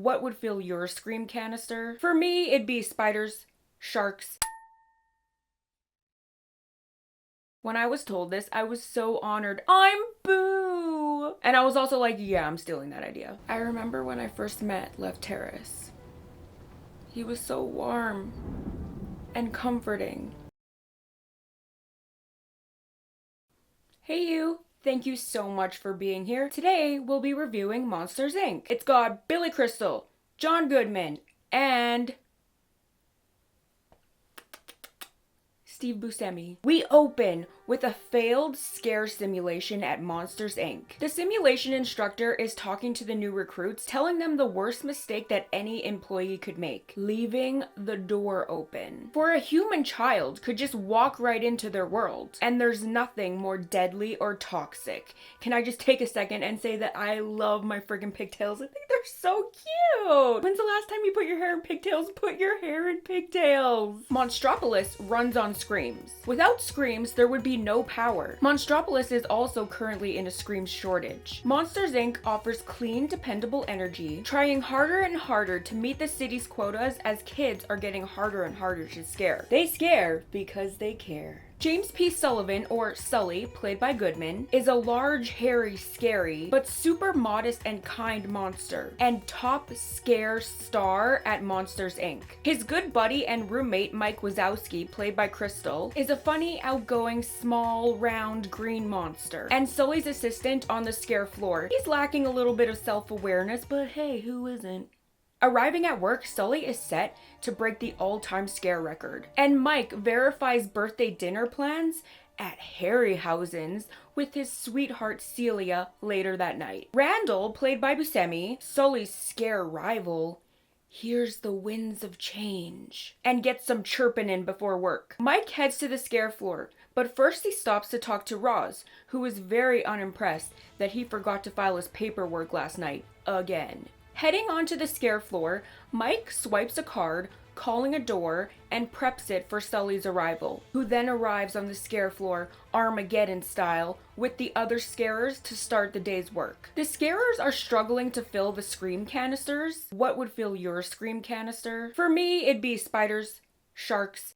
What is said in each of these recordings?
What would fill your scream canister? For me, it'd be spiders, sharks. When I was told this, I was so honored. I'm Boo! And I was also like, yeah, I'm stealing that idea. I remember when I first met Left Terrace. He was so warm and comforting. Hey you! Thank you so much for being here. Today, we'll be reviewing Monsters, Inc. It's got Billy Crystal, John Goodman, and Steve Buscemi. We open with a failed scare simulation at Monsters, Inc. The simulation instructor is talking to the new recruits, telling them the worst mistake that any employee could make, leaving the door open. For a human child could just walk right into their world, and there's nothing more deadly or toxic. Can I just take a second and say that I love my friggin' pigtails? I think they're so cute! When's the last time you put your hair in pigtails? Put your hair in pigtails! Monstropolis runs on screams. Without screams, there would be no power. Monstropolis is also currently in a scream shortage. Monsters, Inc. offers clean, dependable energy, trying harder and harder to meet the city's quotas as kids are getting harder and harder to scare. They scare because they care. James P. Sullivan, or Sully, played by Goodman, is a large, hairy, scary, but super modest and kind monster, and top scare star at Monsters, Inc. His good buddy and roommate, Mike Wazowski, played by Crystal, is a funny, outgoing, small, round, green monster, and Sully's assistant on the scare floor. He's lacking a little bit of self-awareness, but hey, who isn't? Arriving at work, Sully is set to break the all-time scare record, and Mike verifies birthday dinner plans at Harryhausen's with his sweetheart Celia later that night. Randall, played by Buscemi, Sully's scare rival, hears the winds of change and gets some chirping in before work. Mike heads to the scare floor, but first he stops to talk to Roz, who is very unimpressed that he forgot to file his paperwork last night again. Heading onto the scare floor, Mike swipes a card, calling a door, and preps it for Sully's arrival, who then arrives on the scare floor, Armageddon style, with the other scarers to start the day's work. The scarers are struggling to fill the scream canisters. What would fill your scream canister? For me, it'd be spiders, sharks,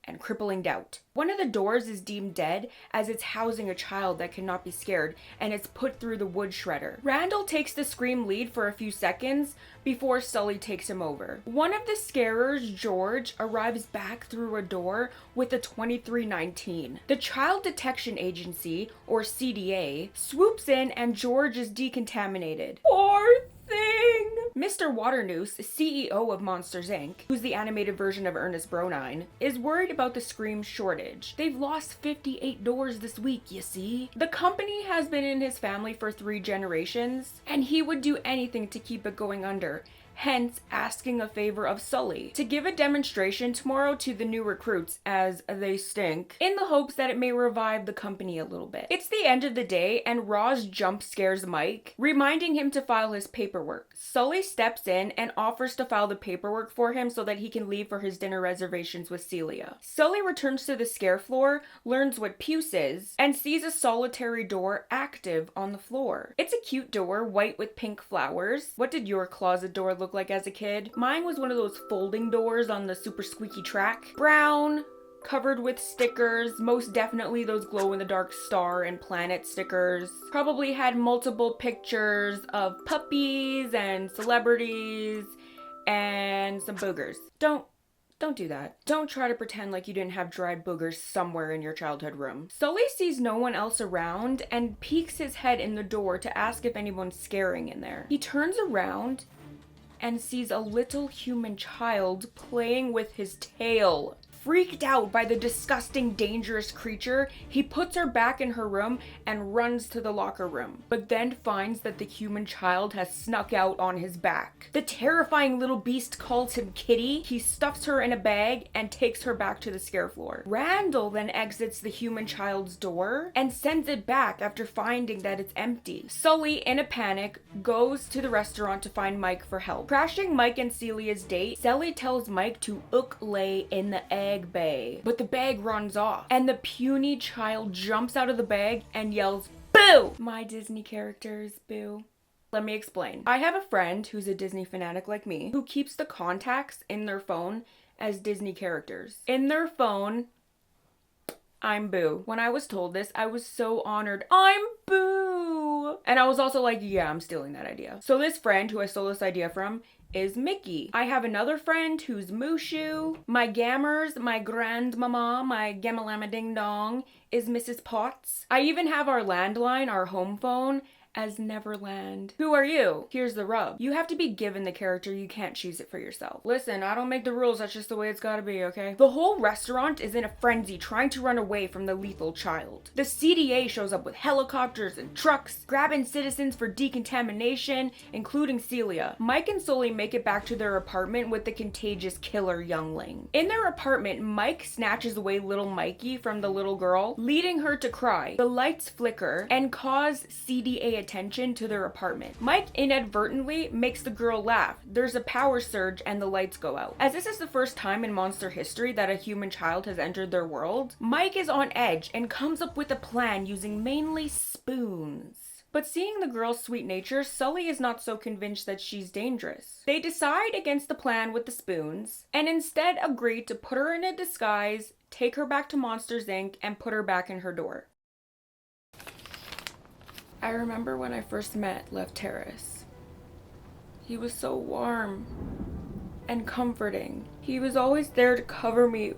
and crippling doubt. One of the doors is deemed dead as it's housing a child that cannot be scared, and it's put through the wood shredder. Randall takes the scream lead for a few seconds before Sully takes him over. One of the scarers, George, arrives back through a door with a 2319. The Child Detection Agency, or CDA, swoops in and George is decontaminated. Poor thing! Mr. Waternoose, CEO of Monsters, Inc., who's the animated version of Ernest Bronine, is worried about the scream shortage. They've lost 58 doors this week, you see. The company has been in his family for 3 generations, and he would do anything to keep it going under. Hence, asking a favor of Sully to give a demonstration tomorrow to the new recruits as they stink, in the hopes that it may revive the company a little bit. It's the end of the day, and Roz jump scares Mike, reminding him to file his paperwork. Sully steps in and offers to file the paperwork for him so that he can leave for his dinner reservations with Celia. Sully returns to the scare floor, learns what puce is, and sees a solitary door active on the floor. It's a cute door, white with pink flowers. What did your closet door look like as a kid? Mine was one of those folding doors on the super squeaky track. Brown, covered with stickers, most definitely those glow-in-the-dark star and planet stickers. Probably had multiple pictures of puppies and celebrities and some boogers. Don't do that. Don't try to pretend like you didn't have dried boogers somewhere in your childhood room. Sully sees no one else around and peeks his head in the door to ask if anyone's scaring in there. He turns around and sees a little human child playing with his tail. Freaked out by the disgusting, dangerous creature, he puts her back in her room and runs to the locker room, but then finds that the human child has snuck out on his back. The terrifying little beast calls him Kitty. He stuffs her in a bag and takes her back to the scare floor. Randall then exits the human child's door and sends it back after finding that it's empty. Sully, in a panic, goes to the restaurant to find Mike for help. Crashing Mike and Celia's date, Sully tells Mike to lay in the egg bay, but the bag runs off, and the puny child jumps out of the bag and yells, "Boo!" Boo! My Disney characters, boo. Let me explain. I have a friend who's a Disney fanatic like me who keeps the contacts in their phone as Disney characters. In their phone, I'm Boo. When I was told this, I was so honored. I'm Boo! And I was also like, yeah, I'm stealing that idea. So this friend who I stole this idea from is Mickey. I have another friend who's Mushu. My Gammers, my grandmama, my Gamalama Ding Dong is Mrs. Potts. I even have our landline, our home phone, as Neverland. Who are you? Here's the rub. You have to be given the character, you can't choose it for yourself. Listen, I don't make the rules, that's just the way it's gotta be, okay? The whole restaurant is in a frenzy trying to run away from the lethal child. The CDA shows up with helicopters and trucks, grabbing citizens for decontamination, including Celia. Mike and Sully make it back to their apartment with the contagious killer youngling. In their apartment, Mike snatches away little Mikey from the little girl, leading her to cry. The lights flicker and cause CDA attention to their apartment. Mike inadvertently makes the girl laugh. There's a power surge and the lights go out. As this is the first time in monster history that a human child has entered their world, Mike is on edge and comes up with a plan using mainly spoons. But seeing the girl's sweet nature, Sully is not so convinced that she's dangerous. They decide against the plan with the spoons and instead agree to put her in a disguise, take her back to Monsters Inc., and put her back in her door. I remember when I first met Lefteris. He was so warm and comforting. He was always there to cover me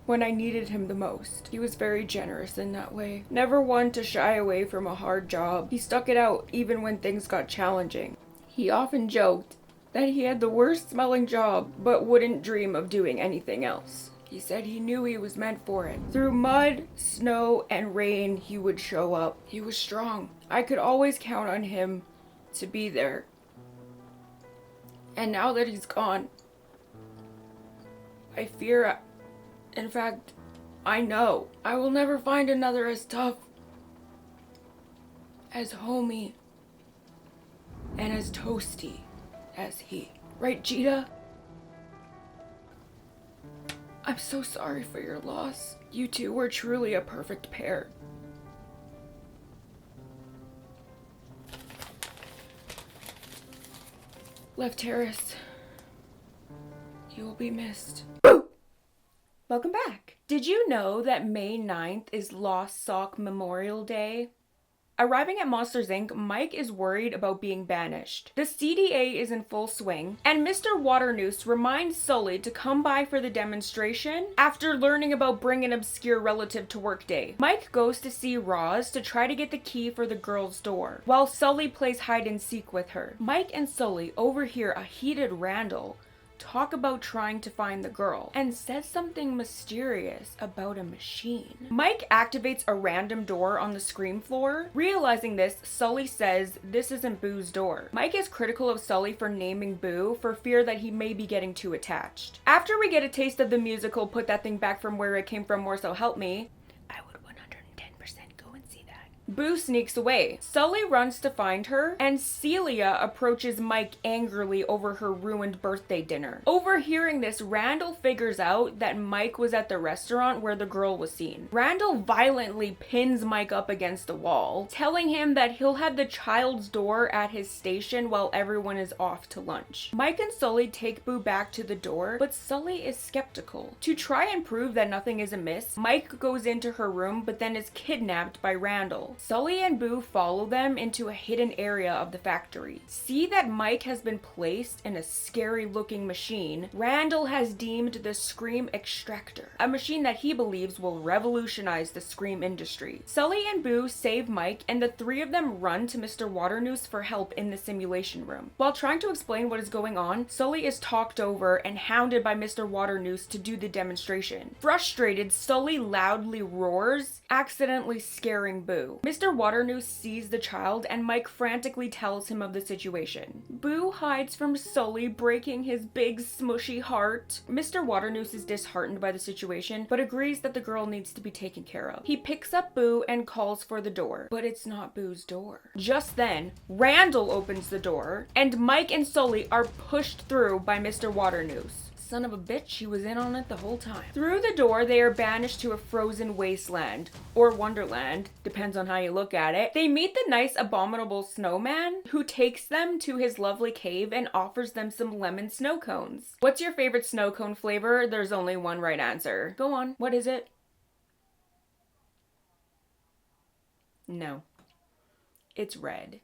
when I needed him the most. He was very generous in that way. Never one to shy away from a hard job. He stuck it out even when things got challenging. He often joked that he had the worst smelling job but wouldn't dream of doing anything else. He said he knew he was meant for it. Through mud, snow, and rain, he would show up. He was strong. I could always count on him to be there. And now that he's gone, I fear, in fact, I know I will never find another as tough, as homey, and as toasty as he. Right, Cheetah? I'm so sorry for your loss. You two were truly a perfect pair. Lefteris, you will be missed. Welcome back. Did you know that May 9th is Lost Sock Memorial Day? Arriving at Monsters Inc., Mike is worried about being banished. The CDA is in full swing, and Mr. Waternoose reminds Sully to come by for the demonstration after learning about bringing an obscure relative to work day. Mike goes to see Roz to try to get the key for the girl's door, while Sully plays hide and seek with her. Mike and Sully overhear a heated Randall talk about trying to find the girl and says something mysterious about a machine. Mike activates a random door on the scream floor. Realizing this, Sully says this isn't Boo's door. Mike is critical of Sully for naming Boo for fear that he may be getting too attached. After we get a taste of the musical Put That Thing Back From Where It Came From More So Help Me, I would 110% go and see that. Boo sneaks away. Sully runs to find her, and Celia approaches Mike angrily over her ruined birthday dinner. Overhearing this, Randall figures out that Mike was at the restaurant where the girl was seen. Randall violently pins Mike up against the wall, telling him that he'll have the child's door at his station while everyone is off to lunch. Mike and Sully take Boo back to the door, but Sully is skeptical. To try and prove that nothing is amiss, Mike goes into her room but then is kidnapped by Randall. Sully and Boo follow them into a hidden area of the factory. See that Mike has been placed in a scary looking machine Randall has deemed the Scream Extractor, a machine that he believes will revolutionize the Scream industry. Sully and Boo save Mike, and the three of them run to Mr. Waternoose for help in the simulation room. While trying to explain what is going on, Sully is talked over and hounded by Mr. Waternoose to do the demonstration. Frustrated, Sully loudly roars, accidentally scaring Boo. Mr. Waternoose sees the child, and Mike frantically tells him of the situation. Boo hides from Sully, breaking his big smushy heart. Mr. Waternoose is disheartened by the situation, but agrees that the girl needs to be taken care of. He picks up Boo and calls for the door, but it's not Boo's door. Just then, Randall opens the door, and Mike and Sully are pushed through by Mr. Waternoose. son of a bitch, she was in on it the whole time. Through the door, they are banished to a frozen wasteland, or wonderland, depends on how you look at it. They meet the nice abominable snowman, who takes them to his lovely cave and offers them some lemon snow cones. What's your favorite snow cone flavor? There's only one right answer. Go on, what is it? No. It's red.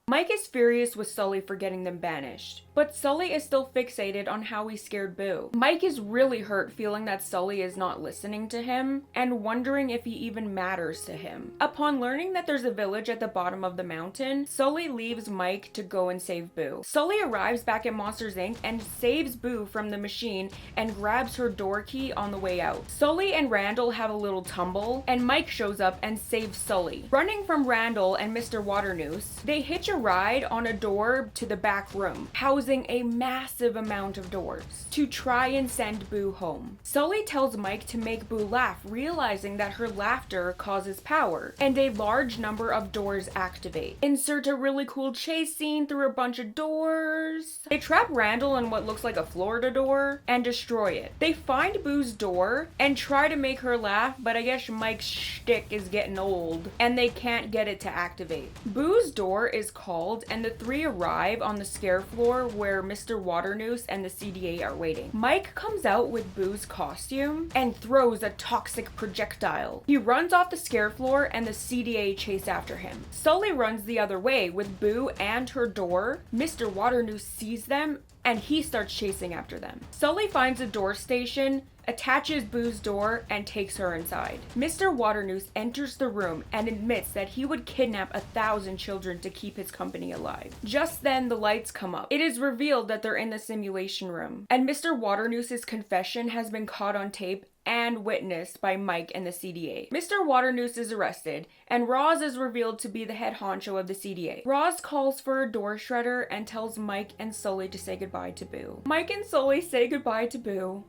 Mike is furious with Sully for getting them banished, but Sully is still fixated on how he scared Boo. Mike is really hurt feeling that Sully is not listening to him and wondering if he even matters to him. Upon learning that there's a village at the bottom of the mountain, Sully leaves Mike to go and save Boo. Sully arrives back at Monsters Inc. and saves Boo from the machine and grabs her door key on the way out. Sully and Randall have a little tumble, and Mike shows up and saves Sully. Running from Randall and Mr. Waternoose, they hitch a ride on a door to the back room, housing a massive amount of doors, to try and send Boo home. Sully tells Mike to make Boo laugh, realizing that her laughter causes power, and a large number of doors activate. Insert a really cool chase scene through a bunch of doors. They trap Randall in what looks like a Florida door and destroy it. They find Boo's door and try to make her laugh, but I guess Mike's shtick is getting old, and they can't get it to activate. Boo's door is called, and the three arrive on the scare floor where Mr. Waternoose and the CDA are waiting. Mike comes out with Boo's costume and throws a toxic projectile. He runs off the scare floor and the CDA chase after him. Sully runs the other way with Boo and her door. Mr. Waternoose sees them and he starts chasing after them. Sully finds a door station, attaches Boo's door, and takes her inside. Mr. Waternoose enters the room and admits that he would kidnap 1,000 children to keep his company alive. Just then, the lights come up. It is revealed that they're in the simulation room, and Mr. Waternoose's confession has been caught on tape and witnessed by Mike and the CDA. Mr. Waternoose is arrested, and Roz is revealed to be the head honcho of the CDA. Roz calls for a door shredder and tells Mike and Sully to say goodbye to Boo. Mike and Sully say goodbye to Boo,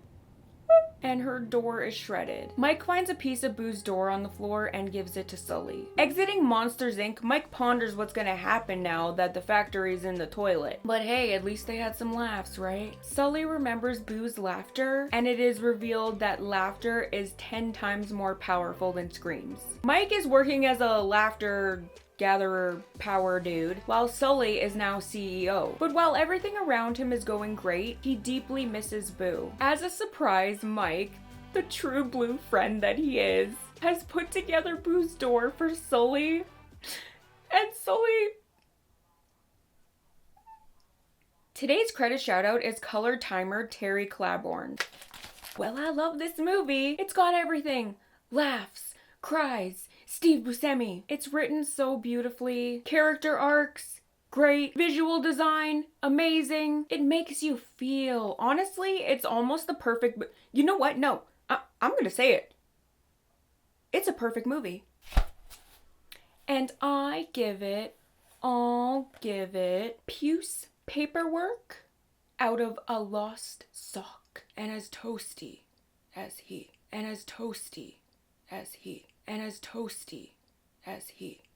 and her door is shredded. Mike finds a piece of Boo's door on the floor and gives it to Sully. Exiting Monsters Inc., Mike ponders what's gonna happen now that the factory's in the toilet. But hey, at least they had some laughs, right? Sully remembers Boo's laughter, and it is revealed that laughter is 10 times more powerful than screams. Mike is working as a laughter gatherer power dude, while Sully is now CEO. But while everything around him is going great, he deeply misses Boo. As a surprise, Mike, the true blue friend that he is, has put together Boo's door for Sully, and Sully... Today's credit shoutout is color timer Terry Claiborne. Well, I love this movie. It's got everything. Laughs, cries, Steve Buscemi. It's written so beautifully. Character arcs, great. Visual design, amazing. It makes you feel. Honestly, it's almost the perfect... You know what? No, I'm gonna say it. It's a perfect movie. And I'll give it puce paperwork out of a lost sock. And as toasty as he. And as toasty as he. And as toasty as he.